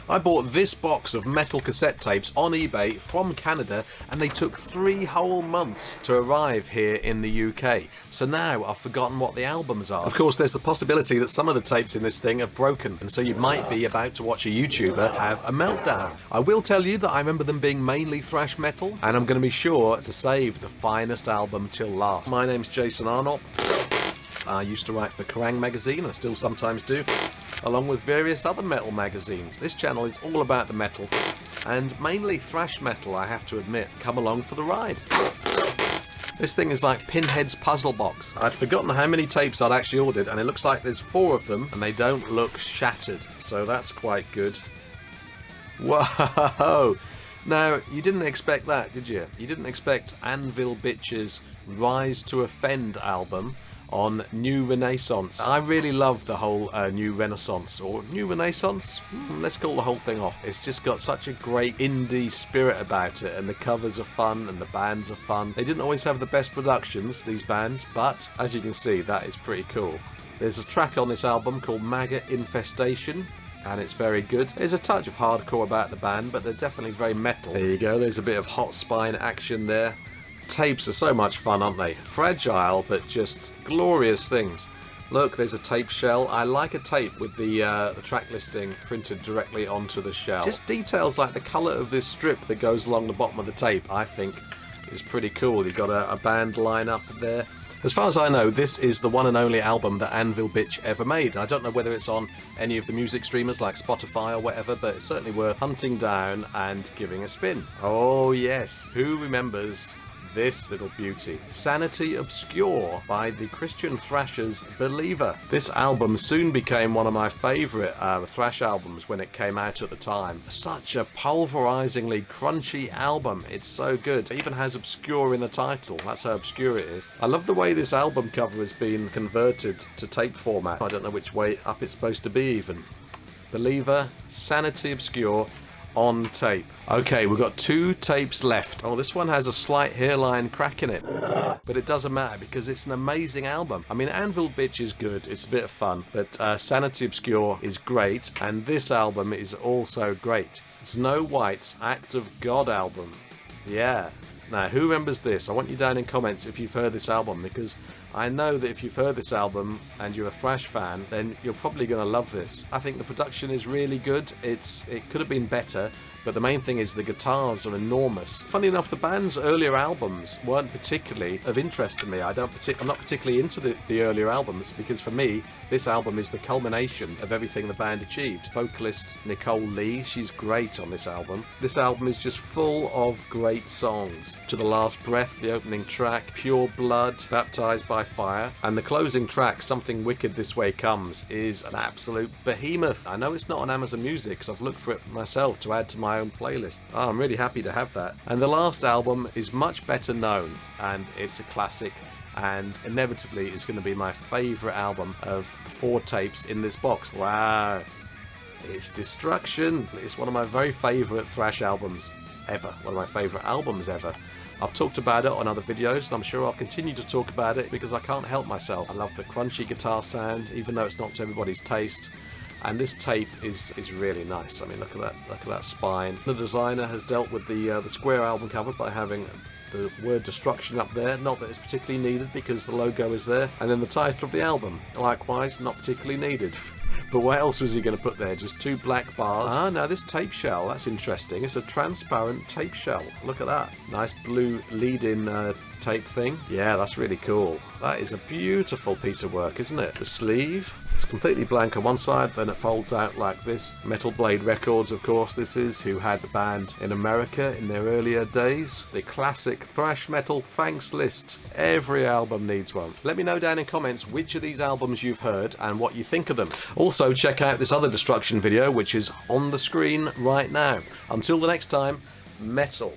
I bought this box of metal cassette tapes on eBay from Canada, and they took 3 whole months to arrive here in the UK. So now I've forgotten what the albums are. Of course, there's the possibility that some of the tapes in this thing have broken, and so you might be about to watch a YouTuber have a meltdown. I will tell you that I remember them being mainly thrash metal, and I'm going to be sure to save the finest album till last. My name's Jason Arnott. I used to write for Kerrang! Magazine, I still sometimes do, along with various other metal magazines. This channel is all about the metal, and mainly thrash metal, I have to admit. Come along for the ride. This thing is like Pinhead's puzzle box. I'd forgotten how many tapes I'd actually ordered, and it looks like there's 4 of them, and they don't look shattered, so that's quite good. Whoa! Now, you didn't expect that, did you? You didn't expect Anvil Bitch's Rise to Offend album on New Renaissance. I really love the whole New Renaissance, or New Renaissance? Let's call the whole thing off. It's just got such a great indie spirit about it, and the covers are fun, and the bands are fun. They didn't always have the best productions, these bands, but as you can see, that is pretty cool. There's a track on this album called Maggot Infestation, and it's very good. There's a touch of hardcore about the band, but they're definitely very metal. There you go, there's a bit of hot spine action there. Tapes are so much fun, aren't they? Fragile, but just glorious things. Look, there's a tape shell. I like a tape with the track listing printed directly onto the shell. Just details like the colour of this strip that goes along the bottom of the tape, I think, is pretty cool. You've got a band lineup there. As far as I know, this is the one and only album that Anvil Bitch ever made. I don't know whether it's on any of the music streamers like Spotify or whatever, but it's certainly worth hunting down and giving a spin. Oh yes, who remembers this little beauty? Sanity Obscure by the Christian thrashers Believer. This album soon became one of my favourite thrash albums when it came out at the time. Such a pulverizingly crunchy album. It's so good. It even has obscure in the title. That's how obscure it is. I love the way this album cover has been converted to tape format. I don't know which way up it's supposed to be even. Believer, Sanity Obscure, on tape. Okay, we've got 2 tapes left. Oh, this one has a slight hairline crack in it, but it doesn't matter because it's an amazing album. I mean, Anvil Bitch is good, it's a bit of fun, but Sanity Obscure is great, and this album is also great. Snow White's Act of God album. Yeah. Now, who remembers this? I want you down in comments if you've heard this album, because I know that if you've heard this album and you're a thrash fan, then you're probably going to love this. I think the production is really good. It could have been better, but the main thing is the guitars are enormous. Funny enough, the band's earlier albums weren't particularly of interest to me. I'm not particularly into the earlier albums, because for me, this album is the culmination of everything the band achieved. Vocalist Nicole Lee, she's great on this album. This album is just full of great songs. To the Last Breath, the opening track, Pure Blood, Baptized by Fire, and the closing track, Something Wicked This Way Comes, is an absolute behemoth. I know it's not on Amazon Music because I've looked for it myself to add to my own playlist. Oh, I'm really happy to have that. And the last album is much better known, and it's a classic, and inevitably is going to be my favourite album of the 4 tapes in this box. Wow, it's Destruction. It's one of my very favourite thrash albums ever, one of my favourite albums ever. I've talked about it on other videos, and I'm sure I'll continue to talk about it because I can't help myself. I love the crunchy guitar sound, even though it's not to everybody's taste. And this tape is really nice. I mean, look at that spine. The designer has dealt with the square album cover by having the word Destruction up there. Not that it's particularly needed because the logo is there. And then the title of the album, likewise, not particularly needed. But what else was he going to put there? Just 2 black bars. Ah, now this tape shell, that's interesting. It's a transparent tape shell. Look at that. Nice blue lead-in tape thing. Yeah, that's really cool. That is a beautiful piece of work, isn't it? The sleeve, it's completely blank on one side, then it folds out like this. Metal Blade Records, of course, this is, who had the band in America in their earlier days. The classic thrash metal thanks list. Every album needs one. Let me know down in comments which of these albums you've heard and what you think of them. Also, check out this other Destruction video, which is on the screen right now. Until the next time, metal.